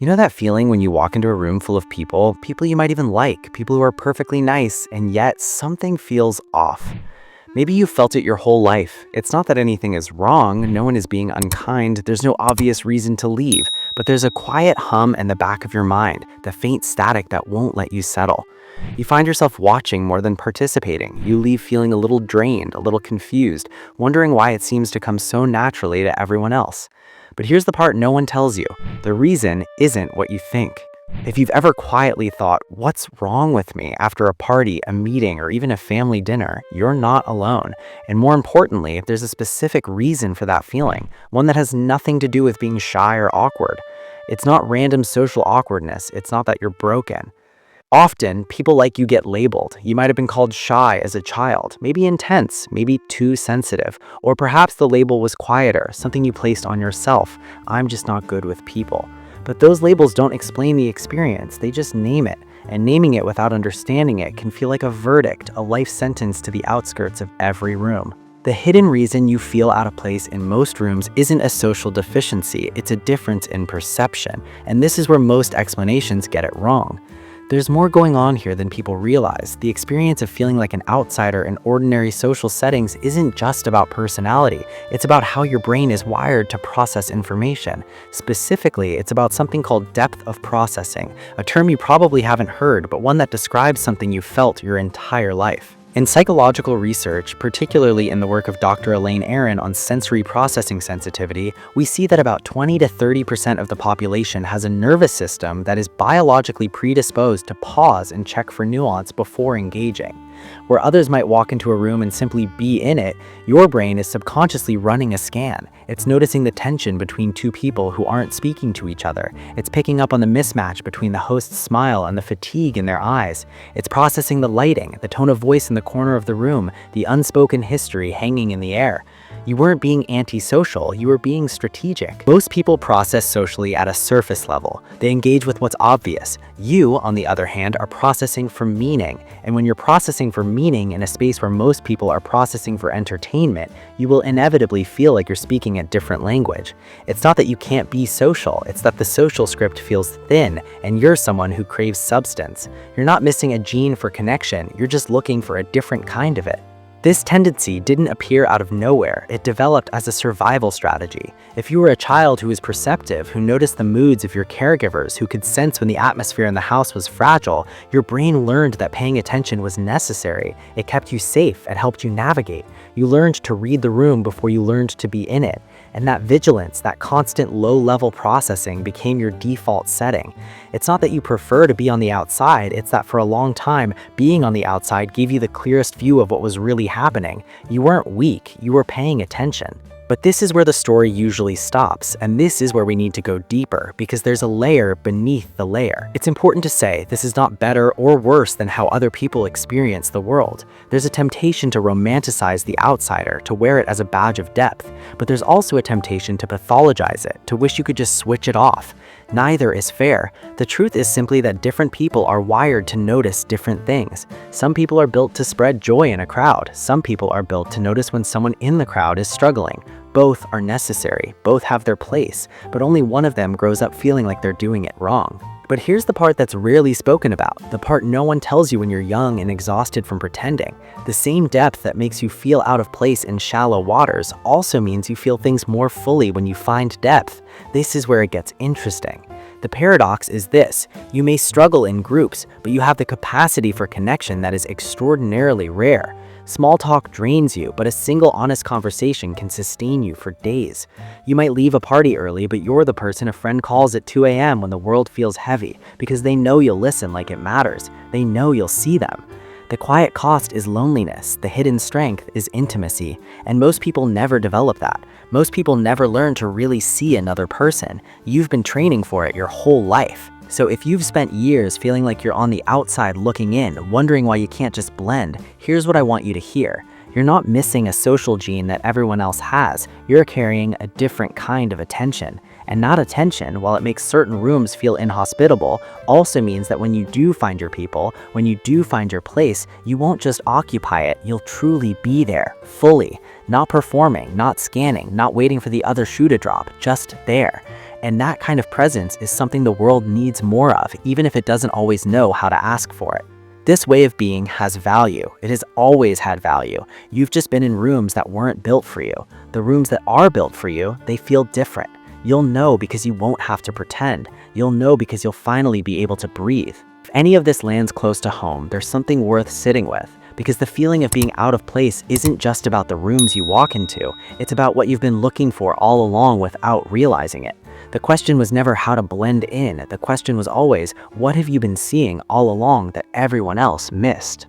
You know that feeling when you walk into a room full of people you might even like, people who are perfectly nice, and yet something feels off? Maybe you felt it your whole life. It's not that anything is wrong, no one is being unkind, there's no obvious reason to leave, but there's a quiet hum in the back of your mind, the faint static that won't let you settle. You find yourself watching more than participating. You leave feeling a little drained, a little confused, wondering why it seems to come so naturally to everyone else. But here's the part no one tells you. The reason isn't what you think. If you've ever quietly thought, "What's wrong with me?" after a party, a meeting, or even a family dinner, you're not alone. And more importantly, if there's a specific reason for that feeling, one that has nothing to do with being shy or awkward. It's not random social awkwardness, it's not that you're broken. Often, people like you get labeled. You might have been called shy as a child, maybe intense, maybe too sensitive, or perhaps the label was quieter, something you placed on yourself. I'm just not good with people. But those labels don't explain the experience, they just name it. And naming it without understanding it can feel like a verdict, a life sentence to the outskirts of every room. The hidden reason you feel out of place in most rooms isn't a social deficiency, it's a difference in perception. And this is where most explanations get it wrong. There's more going on here than people realize. The experience of feeling like an outsider in ordinary social settings isn't just about personality. It's about how your brain is wired to process information. Specifically, it's about something called depth of processing, a term you probably haven't heard, but one that describes something you felt your entire life. In psychological research, particularly in the work of Dr. Elaine Aron on sensory processing sensitivity, we see that about 20 to 30% of the population has a nervous system that is biologically predisposed to pause and check for nuance before engaging. Where others might walk into a room and simply be in it, your brain is subconsciously running a scan. It's noticing the tension between two people who aren't speaking to each other. It's picking up on the mismatch between the host's smile and the fatigue in their eyes. It's processing the lighting, the tone of voice in the corner of the room, the unspoken history hanging in the air. You weren't being antisocial, you were being strategic. Most people process socially at a surface level. They engage with what's obvious. You, on the other hand, are processing for meaning. And when you're processing for meaning in a space where most people are processing for entertainment, you will inevitably feel like you're speaking a different language. It's not that you can't be social, it's that the social script feels thin, and you're someone who craves substance. You're not missing a gene for connection, you're just looking for a different kind of it. This tendency didn't appear out of nowhere, it developed as a survival strategy. If you were a child who was perceptive, who noticed the moods of your caregivers, who could sense when the atmosphere in the house was fragile, your brain learned that paying attention was necessary. It kept you safe, it helped you navigate. You learned to read the room before you learned to be in it. And that vigilance, that constant low-level processing became your default setting. It's not that you prefer to be on the outside, it's that for a long time, being on the outside gave you the clearest view of what was really happening. You weren't weak, you were paying attention. But this is where the story usually stops, and this is where we need to go deeper, because there's a layer beneath the layer. It's important to say this is not better or worse than how other people experience the world. There's a temptation to romanticize the outsider, to wear it as a badge of depth, but there's also a temptation to pathologize it, to wish you could just switch it off. Neither is fair. The truth is simply that different people are wired to notice different things. Some people are built to spread joy in a crowd. Some people are built to notice when someone in the crowd is struggling. Both are necessary, both have their place, but only one of them grows up feeling like they're doing it wrong. But here's the part that's rarely spoken about, the part no one tells you when you're young and exhausted from pretending. The same depth that makes you feel out of place in shallow waters also means you feel things more fully when you find depth. This is where it gets interesting. The paradox is this: you may struggle in groups, but you have the capacity for connection that is extraordinarily rare. Small talk drains you, but a single honest conversation can sustain you for days. You might leave a party early, but you're the person a friend calls at 2 a.m. when the world feels heavy, because they know you'll listen like it matters. They know you'll see them. The quiet cost is loneliness, the hidden strength is intimacy, and most people never develop that. Most people never learn to really see another person. You've been training for it your whole life. So if you've spent years feeling like you're on the outside looking in, wondering why you can't just blend, here's what I want you to hear. You're not missing a social gene that everyone else has. You're carrying a different kind of attention. And not attention, while it makes certain rooms feel inhospitable, also means that when you do find your people, when you do find your place, you won't just occupy it, you'll truly be there, fully. Not performing, not scanning, not waiting for the other shoe to drop, just there. And that kind of presence is something the world needs more of, even if it doesn't always know how to ask for it. This way of being has value. It has always had value. You've just been in rooms that weren't built for you. The rooms that are built for you, they feel different. You'll know because you won't have to pretend. You'll know because you'll finally be able to breathe. If any of this lands close to home, there's something worth sitting with. Because the feeling of being out of place isn't just about the rooms you walk into, it's about what you've been looking for all along without realizing it. The question was never how to blend in. The question was always, what have you been seeing all along that everyone else missed?